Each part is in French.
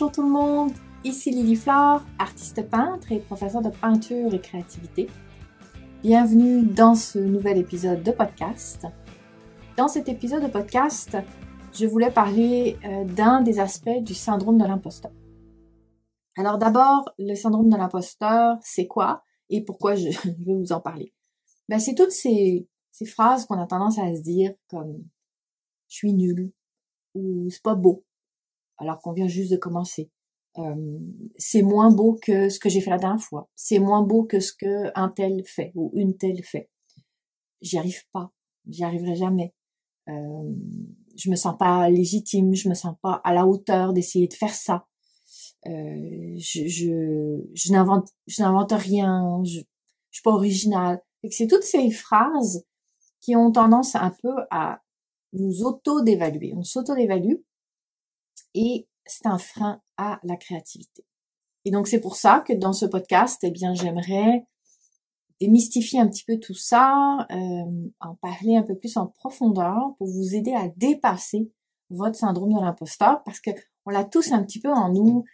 Bonjour tout le monde, ici Lily Flore, artiste peintre et professeure de peinture et créativité. Bienvenue dans ce nouvel épisode de podcast. Dans cet épisode de podcast, je voulais parler d'un des aspects du syndrome de l'imposteur. Alors d'abord, le syndrome de l'imposteur, c'est quoi et pourquoi je vais vous en parler? Ben, c'est toutes ces phrases qu'on a tendance à se dire comme « je suis nulle » ou « c'est pas beau » alors qu'on vient juste de commencer. C'est moins beau que ce que j'ai fait la dernière fois. C'est moins beau que ce que un tel fait ou une telle fait. J'y arrive pas. J'y arriverai jamais. Je me sens pas légitime. Je me sens pas à la hauteur d'essayer de faire ça. Je n'invente rien. Je suis pas originale. Et que c'est toutes ces phrases qui ont tendance un peu à nous auto-dévaluer. On s'auto-dévalue et c'est un frein à la créativité. Et donc c'est pour ça que dans ce podcast, eh bien j'aimerais démystifier un petit peu tout ça, en parler un peu plus en profondeur pour vous aider à dépasser votre syndrome de l'imposteur parce que on l'a tous un petit peu en nous.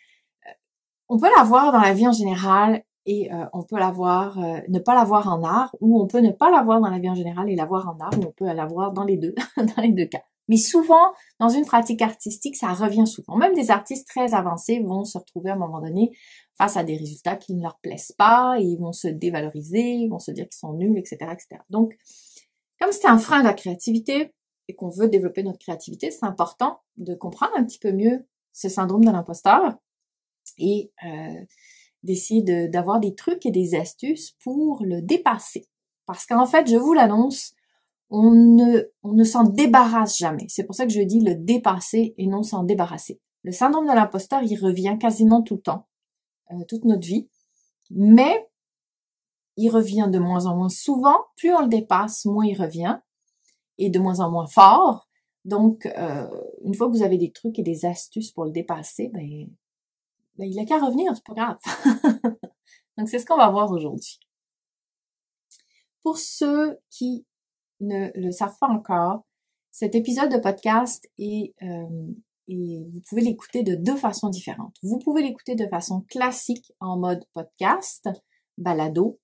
On peut l'avoir dans la vie en général et on peut l'avoir, ne pas l'avoir en art, ou on peut ne pas l'avoir dans la vie en général et l'avoir en art, ou on peut l'avoir dans les deux, dans les deux cas. Mais souvent, dans une pratique artistique, ça revient souvent. Même des artistes très avancés vont se retrouver à un moment donné face à des résultats qui ne leur plaisent pas, et ils vont se dévaloriser, ils vont se dire qu'ils sont nuls, etc., etc. Donc, comme c'est un frein à la créativité et qu'on veut développer notre créativité, c'est important de comprendre un petit peu mieux ce syndrome de l'imposteur et d'essayer d'avoir des trucs et des astuces pour le dépasser. Parce qu'en fait, je vous l'annonce, on ne s'en débarrasse jamais. C'est pour ça que je dis le dépasser et non s'en débarrasser. Le syndrome de l'imposteur, il revient quasiment tout le temps, toute notre vie, mais il revient de moins en moins souvent. Plus on le dépasse, moins il revient, et de moins en moins fort. Donc, une fois que vous avez des trucs et des astuces pour le dépasser, ben il a qu'à revenir, c'est pas grave. Donc, c'est ce qu'on va voir aujourd'hui. Pour ceux qui ne le savent pas encore, cet épisode de podcast et vous pouvez l'écouter de deux façons différentes. Vous pouvez l'écouter de façon classique en mode podcast, balado,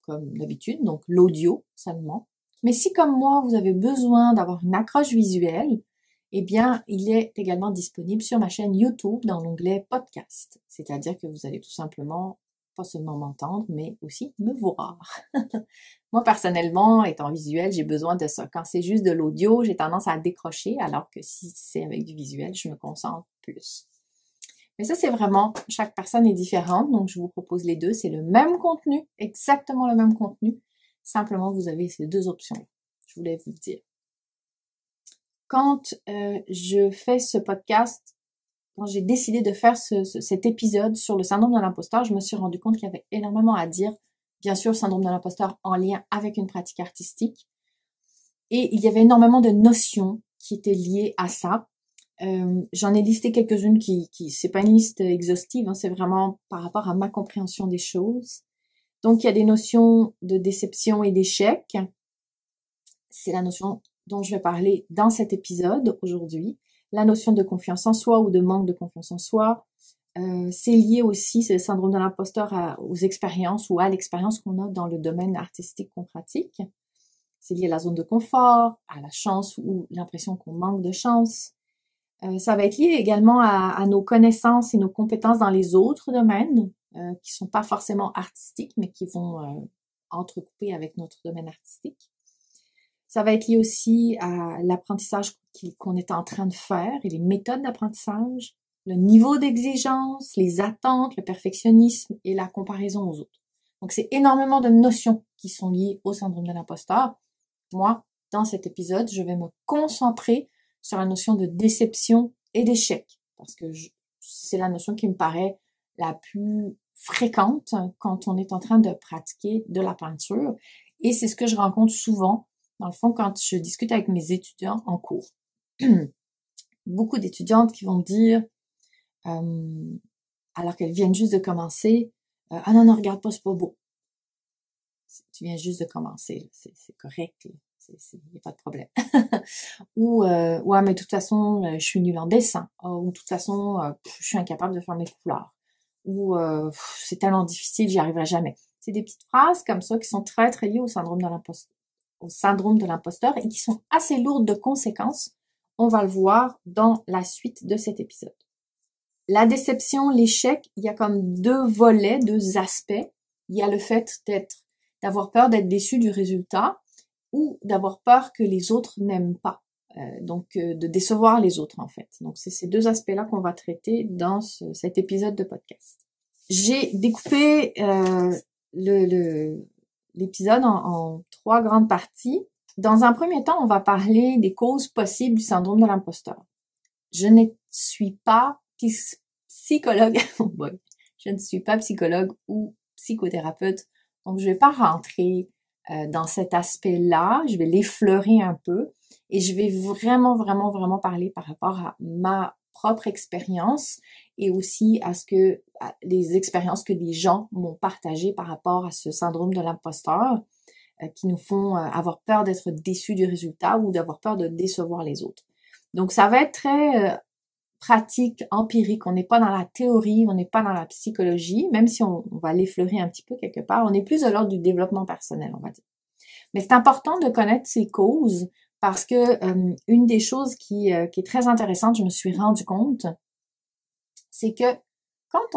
comme d'habitude, donc l'audio seulement. Mais si comme moi, vous avez besoin d'avoir une accroche visuelle, eh bien, il est également disponible sur ma chaîne YouTube dans l'onglet podcast. C'est-à-dire que vous allez tout simplement pas seulement m'entendre, mais aussi me voir. Moi, personnellement, étant visuel, j'ai besoin de ça. Quand c'est juste de l'audio, j'ai tendance à décrocher, alors que si c'est avec du visuel, je me concentre plus. Mais ça, c'est vraiment, chaque personne est différente, donc je vous propose les deux. C'est le même contenu, exactement le même contenu. Simplement, vous avez ces deux options. Je voulais vous le dire. Quand je fais ce podcast, quand j'ai décidé de faire cet épisode sur le syndrome de l'imposteur, je me suis rendu compte qu'il y avait énormément à dire. Bien sûr, le syndrome de l'imposteur en lien avec une pratique artistique. Et il y avait énormément de notions qui étaient liées à ça. J'en ai listé quelques-unes qui c'est pas une liste exhaustive, hein, c'est vraiment par rapport à ma compréhension des choses. Donc, il y a des notions de déception et d'échec. C'est la notion dont je vais parler dans cet épisode aujourd'hui. La notion de confiance en soi ou de manque de confiance en soi. C'est lié aussi, c'est le syndrome de l'imposteur aux expériences ou à l'expérience qu'on a dans le domaine artistique qu'on pratique. C'est lié à la zone de confort, à la chance ou l'impression qu'on manque de chance. Ça va être lié également à nos connaissances et nos compétences dans les autres domaines qui sont pas forcément artistiques, mais qui vont entrecouper avec notre domaine artistique. Ça va être lié aussi à l'apprentissage qu'on est en train de faire et les méthodes d'apprentissage, le niveau d'exigence, les attentes, le perfectionnisme et la comparaison aux autres. Donc, c'est énormément de notions qui sont liées au syndrome de l'imposteur. Moi, dans cet épisode, je vais me concentrer sur la notion de déception et d'échec parce que c'est la notion qui me paraît la plus fréquente quand on est en train de pratiquer de la peinture et c'est ce que je rencontre souvent dans le fond quand je discute avec mes étudiants en cours. Beaucoup d'étudiantes qui vont me dire alors qu'elles viennent juste de commencer ah non, regarde pas, c'est pas beau. Tu viens juste de commencer, c'est correct, là. il n'y a pas de problème. Ou ouais, mais de toute façon, je suis nulle en dessin. Ou de toute façon, je suis incapable de faire mes couleurs. Ou c'est tellement difficile, j'y arriverai jamais. C'est des petites phrases comme ça qui sont très très liées au syndrome de l'imposteur et qui sont assez lourdes de conséquences. On va le voir dans la suite de cet épisode. La déception, l'échec, il y a comme deux volets, deux aspects. Il y a le fait d'avoir peur d'être déçu du résultat ou d'avoir peur que les autres n'aiment pas. Donc, de décevoir les autres, en fait. Donc, c'est ces deux aspects-là qu'on va traiter dans cet épisode de podcast. J'ai découpé l'épisode en trois grandes parties. Dans un premier temps, on va parler des causes possibles du syndrome de l'imposteur. Je ne suis pas psychologue. Je ne suis pas psychologue ou psychothérapeute, donc je vais pas rentrer dans cet aspect-là. Je vais l'effleurer un peu et je vais vraiment parler par rapport à ma propre expérience et aussi à les expériences que des gens m'ont partagées par rapport à ce syndrome de l'imposteur qui nous font avoir peur d'être déçus du résultat ou d'avoir peur de décevoir les autres. Donc ça va être très pratique, empirique. On n'est pas dans la théorie, on n'est pas dans la psychologie, même si on va l'effleurer un petit peu quelque part. On est plus de l'ordre du développement personnel, on va dire. Mais c'est important de connaître ces causes parce que une des choses qui est très intéressante, je me suis rendu compte, c'est que quand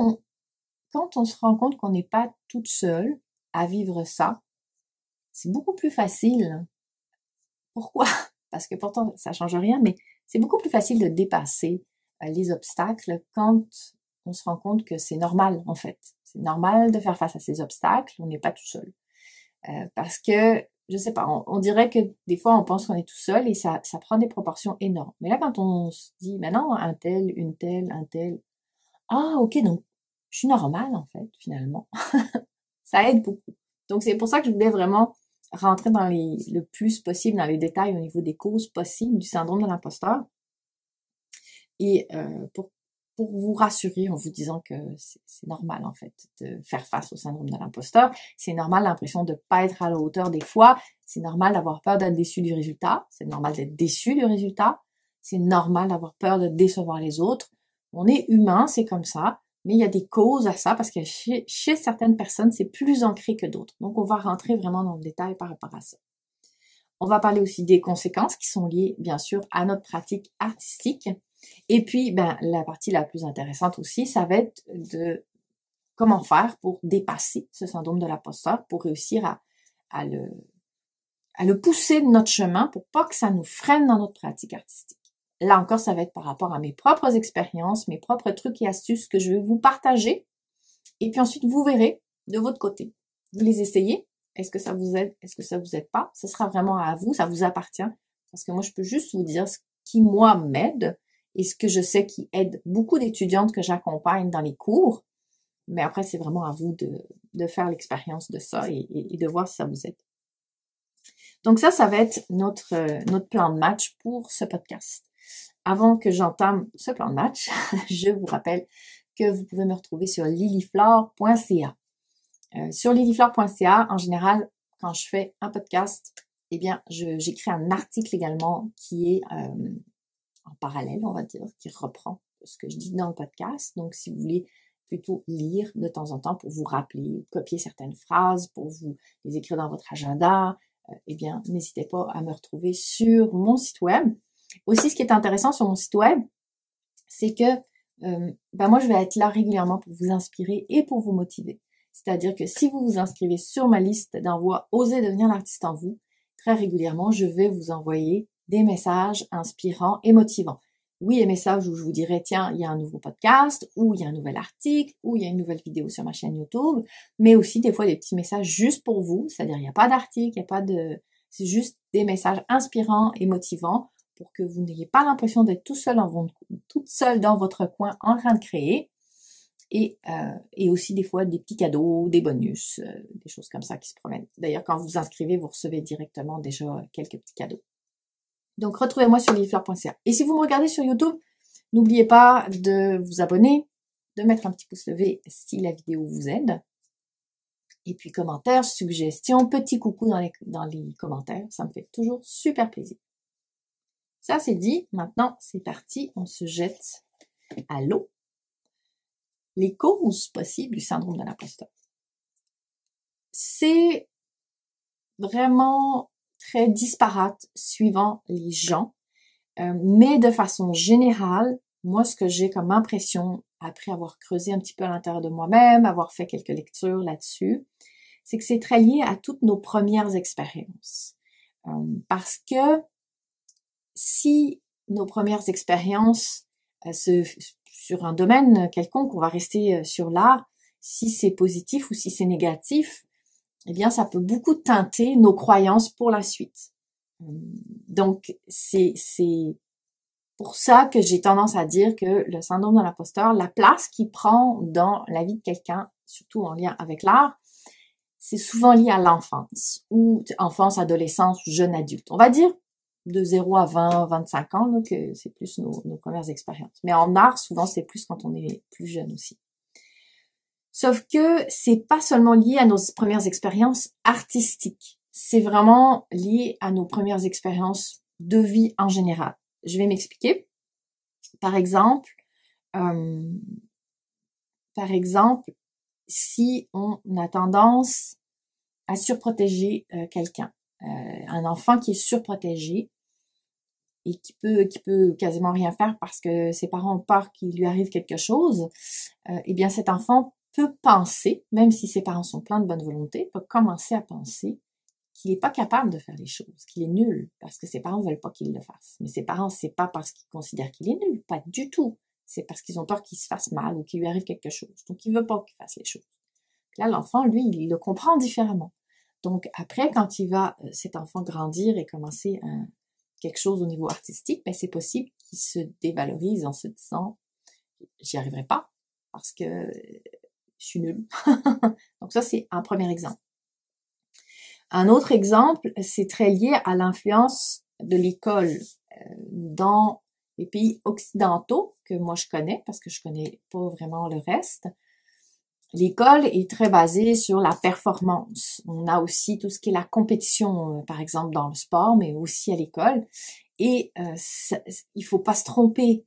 on se rend compte qu'on n'est pas toute seule à vivre ça, c'est beaucoup plus facile. Pourquoi? Parce que pourtant, ça change rien, mais c'est beaucoup plus facile de dépasser les obstacles quand on se rend compte que c'est normal, en fait. C'est normal de faire face à ces obstacles, on n'est pas tout seul. Parce que, je sais pas, on dirait que des fois, on pense qu'on est tout seul et ça prend des proportions énormes. Mais là, quand on se dit, maintenant, un tel, une telle, un tel, ah, ok, donc, je suis normale, en fait, finalement. Ça aide beaucoup. Donc, c'est pour ça que je voulais vraiment rentrer dans le plus possible dans les détails au niveau des causes possibles du syndrome de l'imposteur. Et pour vous rassurer en vous disant que c'est normal, en fait, de faire face au syndrome de l'imposteur. C'est normal l'impression de pas être à la hauteur des fois. C'est normal d'avoir peur d'être déçu du résultat. C'est normal d'être déçu du résultat. C'est normal d'avoir peur de décevoir les autres. On est humain, c'est comme ça. Mais il y a des causes à ça parce que chez certaines personnes, c'est plus ancré que d'autres. Donc, on va rentrer vraiment dans le détail par rapport à ça. On va parler aussi des conséquences qui sont liées, bien sûr, à notre pratique artistique. Et puis, la partie la plus intéressante aussi, ça va être de comment faire pour dépasser ce syndrome de l'imposteur, pour réussir à le pousser de notre chemin pour pas que ça nous freine dans notre pratique artistique. Là encore, ça va être par rapport à mes propres expériences, mes propres trucs et astuces que je vais vous partager. Et puis ensuite, vous verrez de votre côté. Vous les essayez. Est-ce que ça vous aide? Est-ce que ça vous aide pas? Ce sera vraiment à vous, ça vous appartient. Parce que moi, je peux juste vous dire ce qui, moi, m'aide et ce que je sais qui aide beaucoup d'étudiantes que j'accompagne dans les cours. Mais après, c'est vraiment à vous de faire l'expérience de ça et de voir si ça vous aide. Donc ça va être notre plan de match pour ce podcast. Avant que j'entame ce plan de match, je vous rappelle que vous pouvez me retrouver sur lilyflore.ca. Sur lilyflore.ca, en général, quand je fais un podcast, eh bien, j'écris un article également qui est en parallèle, on va dire, qui reprend ce que je dis dans le podcast. Donc, si vous voulez plutôt lire de temps en temps pour vous rappeler, copier certaines phrases, pour vous les écrire dans votre agenda, eh bien, n'hésitez pas à me retrouver sur mon site web. Aussi, ce qui est intéressant sur mon site web, c'est que moi, je vais être là régulièrement pour vous inspirer et pour vous motiver. C'est-à-dire que si vous vous inscrivez sur ma liste d'envoi Osez devenir l'artiste en vous, très régulièrement, je vais vous envoyer des messages inspirants et motivants. Oui, des messages où je vous dirai, tiens, il y a un nouveau podcast, ou il y a un nouvel article, ou il y a une nouvelle vidéo sur ma chaîne YouTube, mais aussi des fois des petits messages juste pour vous, c'est-à-dire il n'y a pas d'article, c'est juste des messages inspirants et motivants pour que vous n'ayez pas l'impression d'être toute seule dans votre coin en train de créer. Et aussi des fois des petits cadeaux, des bonus, des choses comme ça qui se promènent. D'ailleurs, quand vous vous inscrivez, vous recevez directement déjà quelques petits cadeaux. Donc, retrouvez-moi sur lilyflore.ca. Et si vous me regardez sur YouTube, n'oubliez pas de vous abonner, de mettre un petit pouce levé si la vidéo vous aide. Et puis commentaires, suggestions, petits coucou dans les commentaires, ça me fait toujours super plaisir. Ça c'est dit, maintenant c'est parti, on se jette à l'eau. Les causes possibles du syndrome de l'imposteur. C'est vraiment très disparate suivant les gens, mais de façon générale, moi ce que j'ai comme impression, après avoir creusé un petit peu à l'intérieur de moi-même, avoir fait quelques lectures là-dessus, c'est que c'est très lié à toutes nos premières expériences. Parce que si nos premières expériences sur un domaine quelconque, on va rester sur l'art, si c'est positif ou si c'est négatif, eh bien ça peut beaucoup teinter nos croyances pour la suite. Donc c'est pour ça que j'ai tendance à dire que le syndrome de l'imposteur, la place qu'il prend dans la vie de quelqu'un, surtout en lien avec l'art, c'est souvent lié à l'enfance, ou enfance, adolescence, jeune adulte. On va dire de 0 à 20, 25 ans, là, que c'est plus nos premières expériences. Mais en art, souvent, c'est plus quand on est plus jeune aussi. Sauf que c'est pas seulement lié à nos premières expériences artistiques. C'est vraiment lié à nos premières expériences de vie en général. Je vais m'expliquer. Par exemple, si on a tendance à surprotéger quelqu'un, un enfant qui est surprotégé et qui peut quasiment rien faire parce que ses parents ont peur qu'il lui arrive quelque chose, eh bien cet enfant peut penser, même si ses parents sont pleins de bonne volonté, peut commencer à penser qu'il n'est pas capable de faire les choses, qu'il est nul, parce que ses parents ne veulent pas qu'il le fasse. Mais ses parents, c'est pas parce qu'ils considèrent qu'il est nul, pas du tout. C'est parce qu'ils ont peur qu'il se fasse mal ou qu'il lui arrive quelque chose. Donc, ils ne veulent pas qu'il fasse les choses. Là, l'enfant, lui, il le comprend différemment. Donc, après, quand il va, cet enfant grandir et commencer quelque chose au niveau artistique, ben, c'est possible qu'il se dévalorise en se disant « j'y arriverai pas parce que je suis nul ». Donc, ça, c'est un premier exemple. Un autre exemple, c'est très lié à l'influence de l'école dans les pays occidentaux que moi je connais, parce que je connais pas vraiment le reste. L'école est très basée sur la performance. On a aussi tout ce qui est la compétition, par exemple dans le sport, mais aussi à l'école. Et il faut pas se tromper.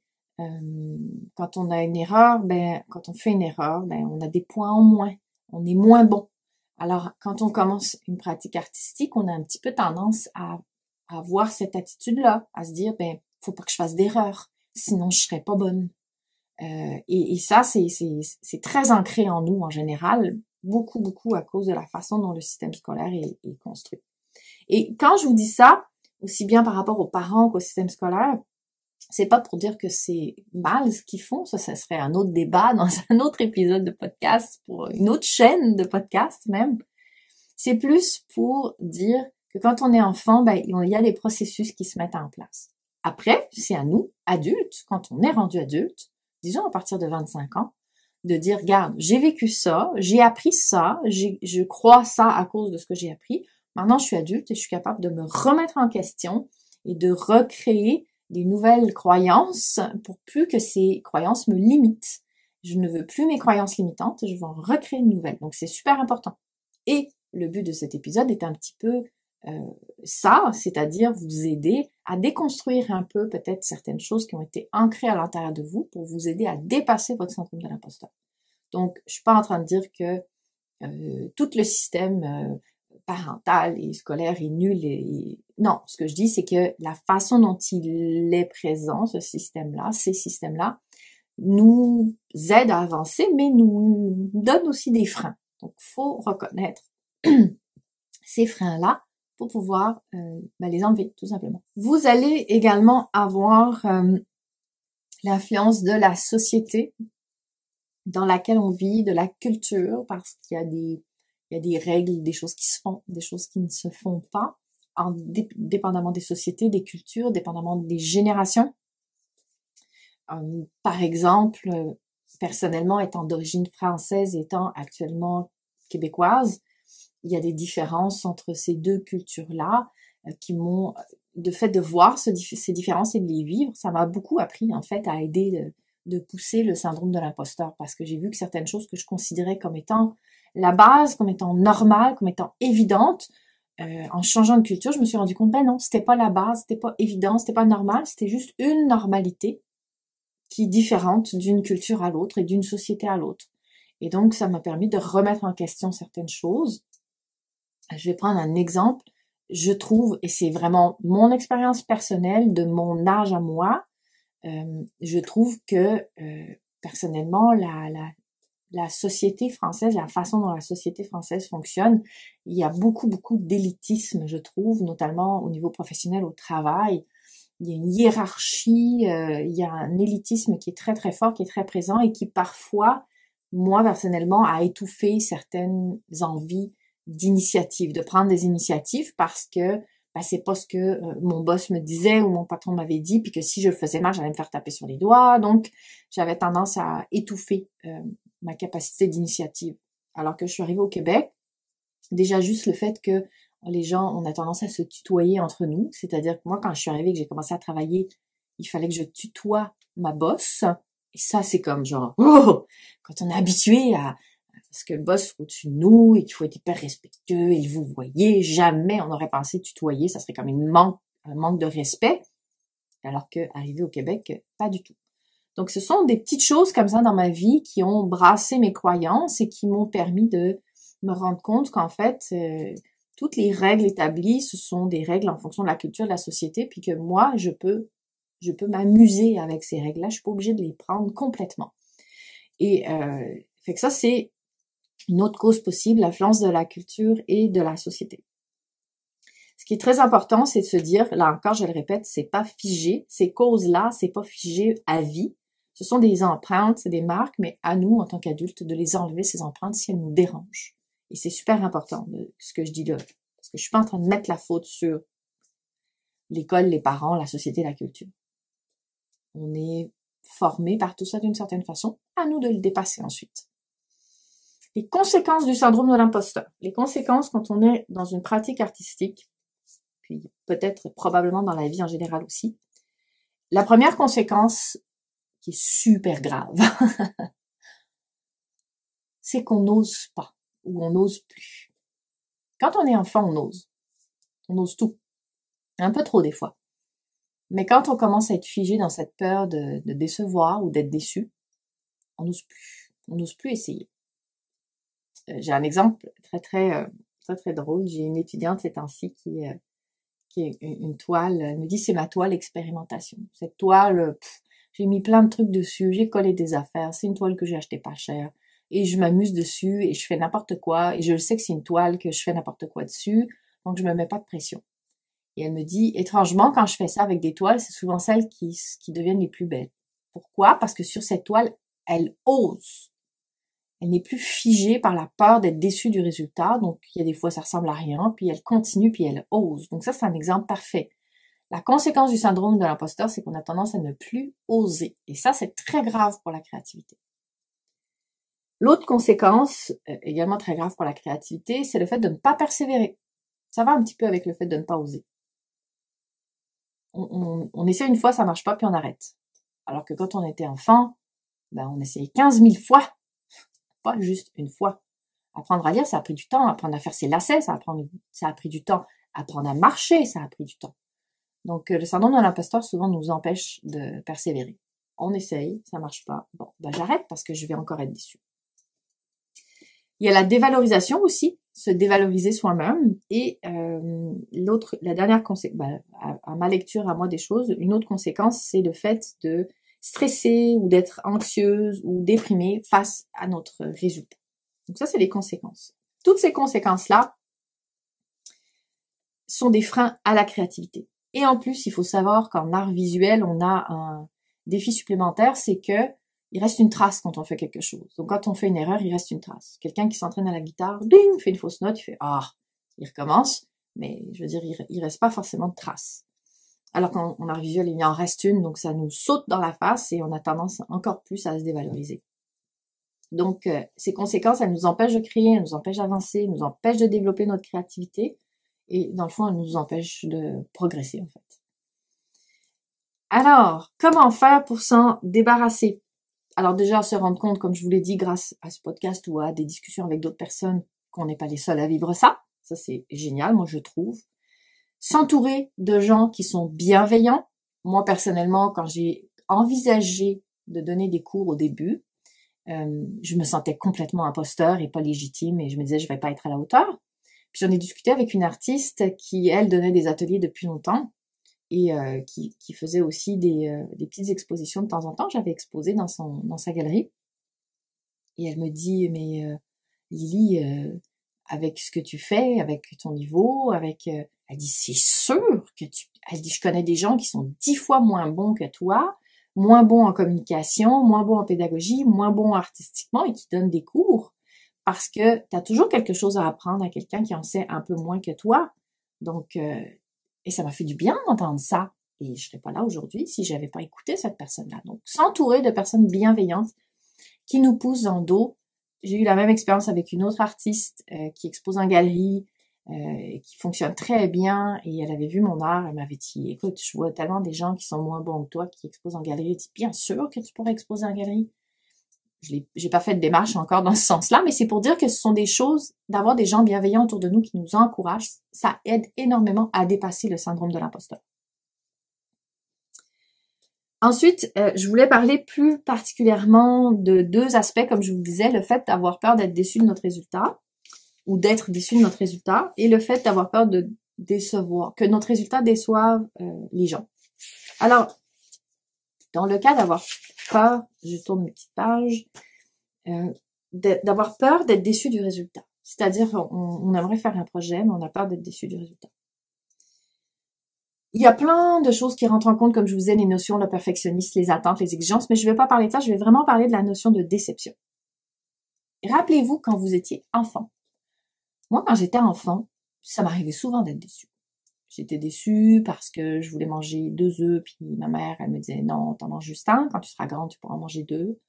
Quand on a une erreur, quand on fait une erreur, on a des points en moins. On est moins bon. Alors, quand on commence une pratique artistique, on a un petit peu tendance à avoir cette attitude-là, à se dire, faut pas que je fasse d'erreur, sinon je serais pas bonne. Et ça, c'est très ancré en nous en général, beaucoup à cause de la façon dont le système scolaire est construit. Et quand je vous dis ça, aussi bien par rapport aux parents qu'au système scolaire, c'est pas pour dire que c'est mal ce qu'ils font, ça serait un autre débat dans un autre épisode de podcast, pour une autre chaîne de podcast même. C'est plus pour dire que quand on est enfant, il y a des processus qui se mettent en place. Après, c'est à nous, adultes, quand on est rendu adulte, disons à partir de 25 ans, de dire, regarde, j'ai vécu ça, j'ai appris ça, je crois ça à cause de ce que j'ai appris. Maintenant, je suis adulte et je suis capable de me remettre en question et de recréer des nouvelles croyances pour plus que ces croyances me limitent. Je ne veux plus mes croyances limitantes, je veux en recréer de nouvelles. Donc, c'est super important. Et le but de cet épisode est un petit peu ça, c'est-à-dire vous aider à déconstruire un peu peut-être certaines choses qui ont été ancrées à l'intérieur de vous pour vous aider à dépasser votre syndrome de l'imposteur. Donc, je suis pas en train de dire que tout le système parental et scolaire est nul. Non, ce que je dis, c'est que la façon dont il est présent, ce système-là, ces systèmes-là, nous aident à avancer, mais nous donnent aussi des freins. Donc, faut reconnaître ces freins-là pour pouvoir les enlever, tout simplement. Vous allez également avoir l'influence de la société dans laquelle on vit, de la culture, parce qu'il y a des règles, des choses qui se font, des choses qui ne se font pas, dépendamment des sociétés, des cultures, dépendamment des générations. Par exemple, personnellement, étant d'origine française, étant actuellement québécoise, il y a des différences entre ces deux cultures-là qui m'ont, de fait de voir ces différences et de les vivre, ça m'a beaucoup appris en fait à aider de pousser le syndrome de l'imposteur, parce que j'ai vu que certaines choses que je considérais comme étant la base comme étant normale, comme étant évidente. En changeant de culture, je me suis rendu compte, ben non, c'était pas la base, c'était pas évident, c'était pas normal, c'était juste une normalité qui est différente d'une culture à l'autre et d'une société à l'autre. Et donc, ça m'a permis de remettre en question certaines choses. Je vais prendre un exemple. Je trouve, et c'est vraiment mon expérience personnelle de mon âge à moi, je trouve que personnellement, la société française, la façon dont la société française fonctionne, il y a beaucoup d'élitisme, je trouve, notamment au niveau professionnel, au travail. Il y a une hiérarchie, il y a un élitisme qui est très fort, qui est très présent et qui parfois, moi personnellement, a étouffé certaines envies d'initiative, de prendre des initiatives parce que c'est pas ce que mon boss me disait ou mon patron m'avait dit, puis que si je le faisais mal, j'allais me faire taper sur les doigts. Donc, j'avais tendance à étouffer ma capacité d'initiative. Alors que je suis arrivée au Québec, déjà juste le fait que les gens, on a tendance à se tutoyer entre nous, c'est-à-dire que moi, quand je suis arrivée, que j'ai commencé à travailler, il fallait que je tutoie ma boss, et ça, c'est comme genre, oh, quand on est habitué à parce que le boss est au-dessus de nous et qu'il faut être hyper respectueux et vous voyez, jamais on aurait pensé tutoyer, ça serait comme un manque de respect, alors que arrivé au Québec, pas du tout. Donc ce sont des petites choses comme ça dans ma vie qui ont brassé mes croyances et qui m'ont permis de me rendre compte qu'en fait, toutes les règles établies, ce sont des règles en fonction de la culture de la société, puis que moi, je peux m'amuser avec ces règles-là, je suis pas obligée de les prendre complètement. Et fait que ça, c'est une autre cause possible, l'influence de la culture et de la société. Ce qui est très important, c'est de se dire, là encore, je le répète, c'est pas figé. Ces causes-là, c'est pas figé à vie. Ce sont des empreintes, c'est des marques, mais à nous, en tant qu'adultes, de les enlever, ces empreintes, si elles nous dérangent. Et c'est super important, ce que je dis là. Parce que je suis pas en train de mettre la faute sur l'école, les parents, la société, la culture. On est formé par tout ça d'une certaine façon. À nous de le dépasser ensuite. Les conséquences du syndrome de l'imposteur. Les conséquences quand on est dans une pratique artistique, puis peut-être probablement dans la vie en général aussi. La première conséquence, qui est super grave, c'est qu'on n'ose pas, ou on n'ose plus. Quand on est enfant, on ose tout. Un peu trop des fois. Mais quand on commence à être figé dans cette peur de décevoir ou d'être déçu, on n'ose plus. On n'ose plus essayer. J'ai un exemple très drôle. J'ai une étudiante ces temps-ci qui est une toile. Elle me dit c'est ma toile expérimentation. Cette toile, j'ai mis plein de trucs dessus, j'ai collé des affaires. C'est une toile que j'ai achetée pas cher et je m'amuse dessus et je fais n'importe quoi et je le sais que c'est une toile que je fais n'importe quoi dessus, donc je me mets pas de pression. Et elle me dit étrangement quand je fais ça avec des toiles, c'est souvent celles qui deviennent les plus belles. Pourquoi? Parce que sur cette toile, elle ose. Elle n'est plus figée par la peur d'être déçue du résultat. Donc, il y a des fois, ça ressemble à rien, puis elle continue, puis elle ose. Donc ça, c'est un exemple parfait. La conséquence du syndrome de l'imposteur, c'est qu'on a tendance à ne plus oser. Et ça, c'est très grave pour la créativité. L'autre conséquence, également très grave pour la créativité, c'est le fait de ne pas persévérer. Ça va un petit peu avec le fait de ne pas oser. On essaie une fois, ça marche pas, puis on arrête. Alors que quand on était enfant, on essayait 15 000 fois. Pas juste une fois. Apprendre à lire, ça a pris du temps. Apprendre à faire ses lacets, ça a pris du temps. Apprendre à marcher, ça a pris du temps. Donc, le syndrome de l'imposteur, souvent, nous empêche de persévérer. On essaye, ça marche pas. Bon, j'arrête parce que je vais encore être déçue. Il y a la dévalorisation aussi, se dévaloriser soi-même. Et la dernière conséquence, à ma lecture, à moi des choses, une autre conséquence, c'est le fait de stresser ou d'être anxieuse ou déprimée face à notre résultat. Donc ça, c'est les conséquences. Toutes ces conséquences-là sont des freins à la créativité. Et en plus, il faut savoir qu'en art visuel, on a un défi supplémentaire, c'est que il reste une trace quand on fait quelque chose. Donc quand on fait une erreur, il reste une trace. Quelqu'un qui s'entraîne à la guitare, ding, fait une fausse note, il fait il recommence, mais je veux dire, il reste pas forcément de trace. Alors qu'en art visuel, il en reste une, donc ça nous saute dans la face et on a tendance encore plus à se dévaloriser. Donc, ces conséquences, elles nous empêchent de créer, elles nous empêchent d'avancer, elles nous empêchent de développer notre créativité et dans le fond, elles nous empêchent de progresser en fait. Alors, comment faire pour s'en débarrasser? Alors déjà, se rendre compte, comme je vous l'ai dit, grâce à ce podcast ou à des discussions avec d'autres personnes, qu'on n'est pas les seuls à vivre ça. Ça, c'est génial, moi, je trouve. S'entourer de gens qui sont bienveillants. Moi, personnellement, quand j'ai envisagé de donner des cours au début, je me sentais complètement imposteur et pas légitime et je me disais, je vais pas être à la hauteur. Puis j'en ai discuté avec une artiste qui, elle, donnait des ateliers depuis longtemps et qui faisait aussi des petites expositions de temps en temps. J'avais exposé dans sa galerie. Et elle me dit, mais Lily, avec ce que tu fais, avec ton niveau, elle dit, c'est sûr que elle dit, je connais des gens qui sont 10 fois moins bons que toi, moins bons en communication, moins bons en pédagogie, moins bons artistiquement et qui donnent des cours parce que tu as toujours quelque chose à apprendre à quelqu'un qui en sait un peu moins que toi. Donc, et ça m'a fait du bien d'entendre ça. Et je serais pas là aujourd'hui si j'avais pas écouté cette personne-là. Donc, s'entourer de personnes bienveillantes qui nous poussent dans le dos. J'ai eu la même expérience avec une autre artiste qui expose en galerie, qui fonctionne très bien, et elle avait vu mon art, elle m'avait dit, écoute, je vois tellement des gens qui sont moins bons que toi qui exposent en galerie. Elle dit, bien sûr que tu pourrais exposer en galerie. J'ai pas fait de démarche encore dans ce sens-là, mais c'est pour dire que ce sont des choses, d'avoir des gens bienveillants autour de nous qui nous encouragent, ça aide énormément à dépasser le syndrome de l'imposteur. Ensuite, je voulais parler plus particulièrement de 2 aspects, comme je vous disais, le fait d'avoir peur d'être déçu de notre résultat, ou d'être déçu de notre résultat, et le fait d'avoir peur de décevoir, que notre résultat déçoive les gens. Alors, dans le cas d'avoir peur, je tourne mes petites pages, d'avoir peur d'être déçu du résultat. C'est-à-dire, on aimerait faire un projet, mais on a peur d'être déçu du résultat. Il y a plein de choses qui rentrent en compte, comme je vous disais, les notions, le perfectionnisme, les attentes, les exigences, mais je ne vais pas parler de ça, je vais vraiment parler de la notion de déception. Rappelez-vous quand vous étiez enfant. Moi, quand j'étais enfant, ça m'arrivait souvent d'être déçue. J'étais déçue parce que je voulais manger 2 œufs, puis ma mère, elle me disait, non, t'en manges juste un, quand tu seras grande, tu pourras en manger 2.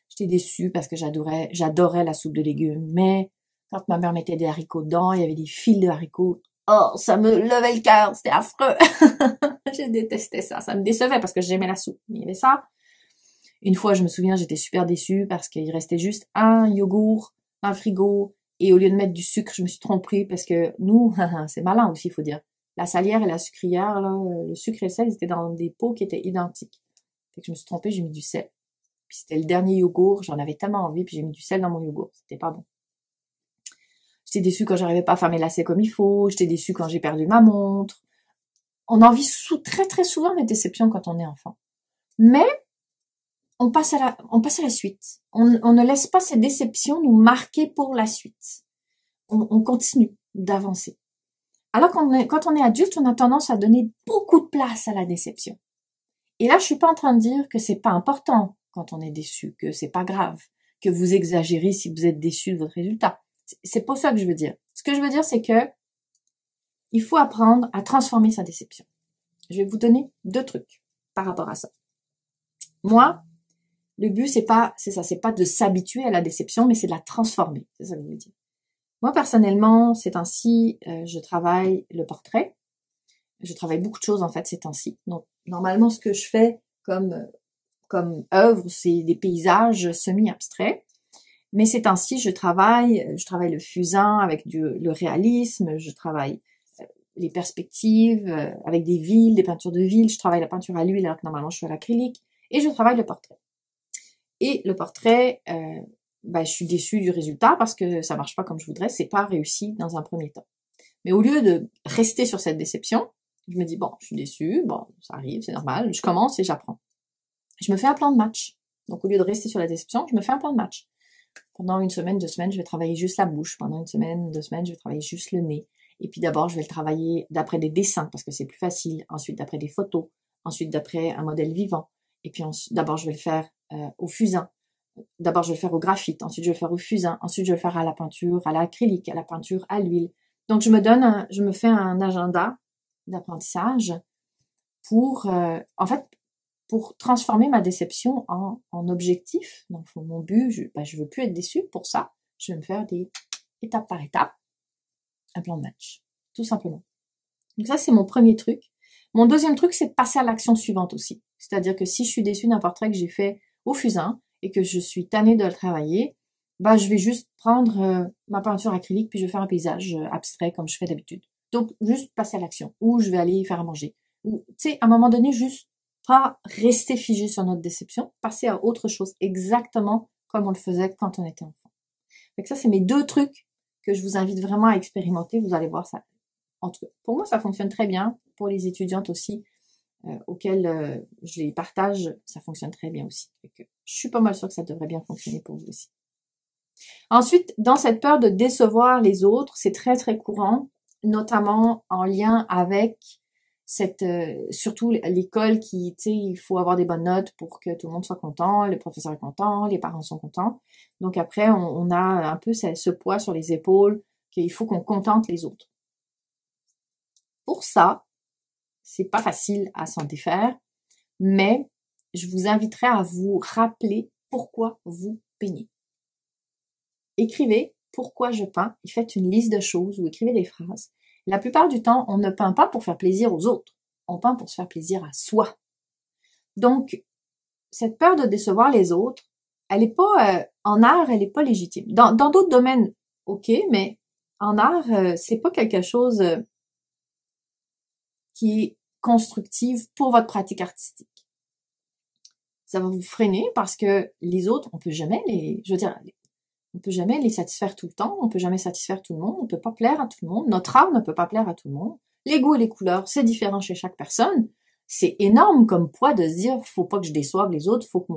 J'étais déçue parce que j'adorais la soupe de légumes, mais quand ma mère mettait des haricots dedans, il y avait des fils de haricots. Oh, ça me levait le cœur, c'était affreux. Je détestais ça. Ça me décevait parce que j'aimais la soupe. Il y avait ça. Une fois, je me souviens, j'étais super déçue parce qu'il restait juste un yogourt dans le frigo et au lieu de mettre du sucre, je me suis trompée parce que nous, c'est malin aussi, il faut dire. La salière et la sucrière, là, le sucre et le sel, ils étaient dans des pots qui étaient identiques. Fait que je me suis trompée, j'ai mis du sel. Puis c'était le dernier yogourt, j'en avais tellement envie, puis j'ai mis du sel dans mon yogourt. C'était pas bon. J'étais déçue quand j'arrivais pas à faire mes lacets comme il faut. J'étais déçue quand j'ai perdu ma montre. On en vit très très souvent des déceptions quand on est enfant. Mais on passe à la suite. On ne laisse pas ces déceptions nous marquer pour la suite. On continue d'avancer. Alors quand on est adulte, on a tendance à donner beaucoup de place à la déception. Et là, je suis pas en train de dire que c'est pas important quand on est déçu, que c'est pas grave, que vous exagérez si vous êtes déçu de votre résultat. C'est pas ça que je veux dire. Ce que je veux dire, c'est que il faut apprendre à transformer sa déception. Je vais vous donner 2 trucs par rapport à ça. Moi, le but, c'est pas de s'habituer à la déception, mais c'est de la transformer. C'est ça que je veux dire. Moi, personnellement, ces temps-ci, je travaille le portrait. Je travaille beaucoup de choses, en fait, ces temps-ci. Donc, normalement, ce que je fais comme œuvre, c'est des paysages semi-abstraits. Mais ces temps-ci, je travaille le fusain avec le réalisme, je travaille les perspectives avec des villes, des peintures de villes, je travaille la peinture à l'huile alors que normalement je suis à l'acrylique, et je travaille le portrait. Et le portrait, je suis déçue du résultat parce que ça marche pas comme je voudrais, c'est pas réussi dans un premier temps. Mais au lieu de rester sur cette déception, je me dis bon, je suis déçue, bon, ça arrive, c'est normal, je commence et j'apprends. Je me fais un plan de match. Donc au lieu de rester sur la déception, je me fais un plan de match. Pendant 1 semaine, 2 semaines, je vais travailler juste la bouche. Pendant 1 semaine, 2 semaines, je vais travailler juste le nez. Et puis d'abord, je vais le travailler d'après des dessins parce que c'est plus facile. Ensuite, d'après des photos. Ensuite, d'après un modèle vivant. Et puis d'abord, je vais le faire au fusain. D'abord, je vais le faire au graphite. Ensuite, je vais le faire au fusain. Ensuite, je vais le faire à la peinture, à l'acrylique, à la peinture à l'huile. Donc, je me fais un agenda d'apprentissage pour transformer ma déception en objectif. Donc, mon but, je veux plus être déçue. Pour ça, je vais me faire des étape par étape, un plan de match, tout simplement. Donc ça, c'est mon premier truc. Mon deuxième truc, c'est de passer à l'action suivante aussi. C'est-à-dire que si je suis déçue d'un portrait que j'ai fait au fusain, et que je suis tannée de le travailler, bah, je vais juste prendre ma peinture acrylique puis je vais faire un paysage abstrait comme je fais d'habitude. Donc, juste passer à l'action. Ou je vais aller faire à manger. Ou, tu sais, à un moment donné, juste pas rester figé sur notre déception, passer à autre chose, exactement comme on le faisait quand on était enfant. Donc ça, c'est mes 2 trucs que je vous invite vraiment à expérimenter. Vous allez voir ça. En tout cas, pour moi, ça fonctionne très bien. Pour les étudiantes aussi, auxquelles je les partage, ça fonctionne très bien aussi. Donc, je suis pas mal sûre que ça devrait bien fonctionner pour vous aussi. Ensuite, dans cette peur de décevoir les autres, c'est très très courant, notamment en lien avec surtout l'école qui, tu sais, il faut avoir des bonnes notes pour que tout le monde soit content, le professeur est content, les parents sont contents. Donc après, on a un peu ce poids sur les épaules qu'il faut qu'on contente les autres. Pour ça, c'est pas facile à s'en défaire, mais je vous inviterai à vous rappeler pourquoi vous peignez. Écrivez pourquoi je peins et faites une liste de choses ou écrivez des phrases. La plupart du temps, on ne peint pas pour faire plaisir aux autres. On peint pour se faire plaisir à soi. Donc, cette peur de décevoir les autres, elle est pas en art, elle est pas légitime. Dans d'autres domaines, ok, mais en art, c'est pas quelque chose qui est constructive pour votre pratique artistique. Ça va vous freiner parce que les autres, on peut jamais on peut jamais les satisfaire tout le temps, on peut jamais satisfaire tout le monde, on peut pas plaire à tout le monde, notre art ne peut pas plaire à tout le monde. Les goûts et les couleurs, c'est différent chez chaque personne. C'est énorme comme poids de se dire, faut pas que je déçoive les autres, faut que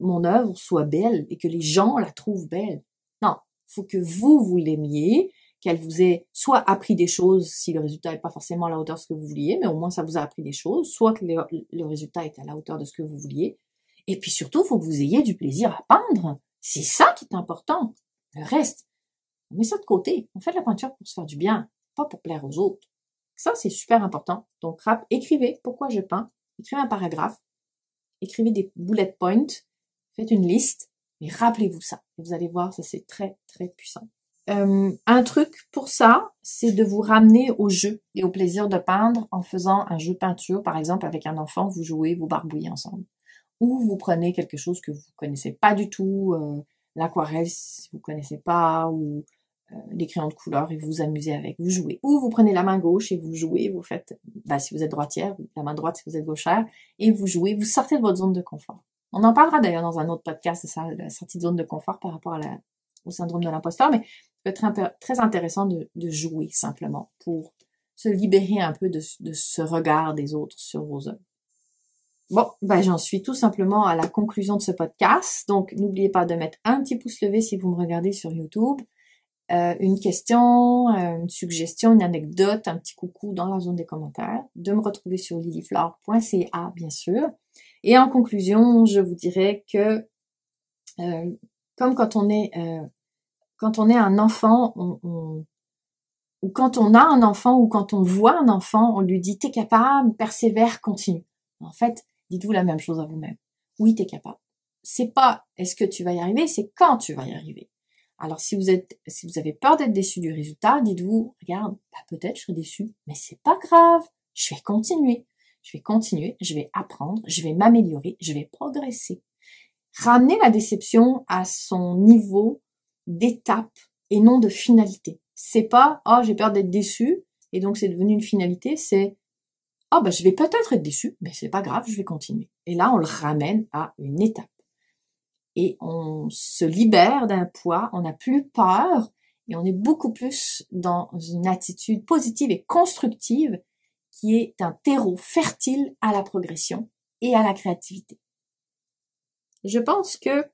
mon œuvre soit belle et que les gens la trouvent belle. Non, faut que vous l'aimiez, qu'elle vous ait soit appris des choses si le résultat n'est pas forcément à la hauteur de ce que vous vouliez, mais au moins ça vous a appris des choses, soit que le résultat est à la hauteur de ce que vous vouliez. Et puis surtout, faut que vous ayez du plaisir à peindre. C'est ça qui est important. Le reste, on met ça de côté. On fait de la peinture pour se faire du bien, pas pour plaire aux autres. Ça, c'est super important. Donc, écrivez pourquoi je peins. Écrivez un paragraphe. Écrivez des bullet points. Faites une liste. Mais rappelez-vous ça. Et vous allez voir, ça c'est très, très puissant. Un truc pour ça, c'est de vous ramener au jeu et au plaisir de peindre en faisant un jeu de peinture. Par exemple, avec un enfant, vous jouez, vous barbouillez ensemble. Ou vous prenez quelque chose que vous connaissez pas du tout, l'aquarelle si vous connaissez pas, ou les crayons de couleur et vous vous amusez avec, vous jouez. Ou vous prenez la main gauche et vous jouez, vous faites, si vous êtes droitière, la main droite si vous êtes gauchère, et vous jouez, vous sortez de votre zone de confort. On en parlera d'ailleurs dans un autre podcast, ça, la sortie de zone de confort par rapport au syndrome de l'imposteur, mais ça peut être très intéressant de jouer simplement pour se libérer un peu de ce regard des autres sur vos œuvres. Bon, j'en suis tout simplement à la conclusion de ce podcast. Donc, n'oubliez pas de mettre un petit pouce levé si vous me regardez sur YouTube. Une question, une suggestion, une anecdote, un petit coucou dans la zone des commentaires. De me retrouver sur lilyflore.ca, bien sûr. Et en conclusion, je vous dirais que, comme quand on est un enfant, ou quand on a un enfant, ou quand on voit un enfant, on lui dit « t'es capable, persévère, continue ». En fait, dites-vous la même chose à vous-même. Oui, t'es capable. C'est pas est-ce que tu vas y arriver, c'est quand tu vas y arriver. Alors, si vous avez peur d'être déçu du résultat, dites-vous, regarde, peut-être je serai déçu, mais c'est pas grave. Je vais continuer, je vais apprendre, je vais m'améliorer, je vais progresser. Ramenez la déception à son niveau d'étape et non de finalité. C'est pas, j'ai peur d'être déçu, et donc c'est devenu une finalité, c'est, je vais peut-être être déçu, mais c'est pas grave, je vais continuer. Et là, on le ramène à une étape. Et on se libère d'un poids, on n'a plus peur, et on est beaucoup plus dans une attitude positive et constructive qui est un terreau fertile à la progression et à la créativité. Je pense que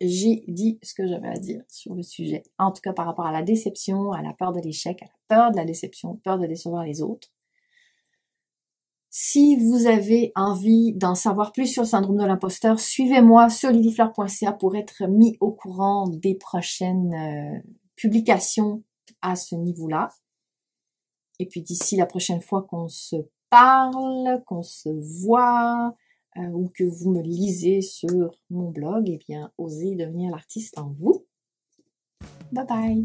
j'ai dit ce que j'avais à dire sur le sujet, en tout cas par rapport à la déception, à la peur de l'échec, à la peur de la déception, peur de décevoir les autres. Si vous avez envie d'en savoir plus sur le syndrome de l'imposteur, suivez-moi sur lilyflore.ca pour être mis au courant des prochaines publications à ce niveau-là. Et puis d'ici la prochaine fois qu'on se parle, qu'on se voit, ou que vous me lisez sur mon blog, osez devenir l'artiste en vous. Bye bye!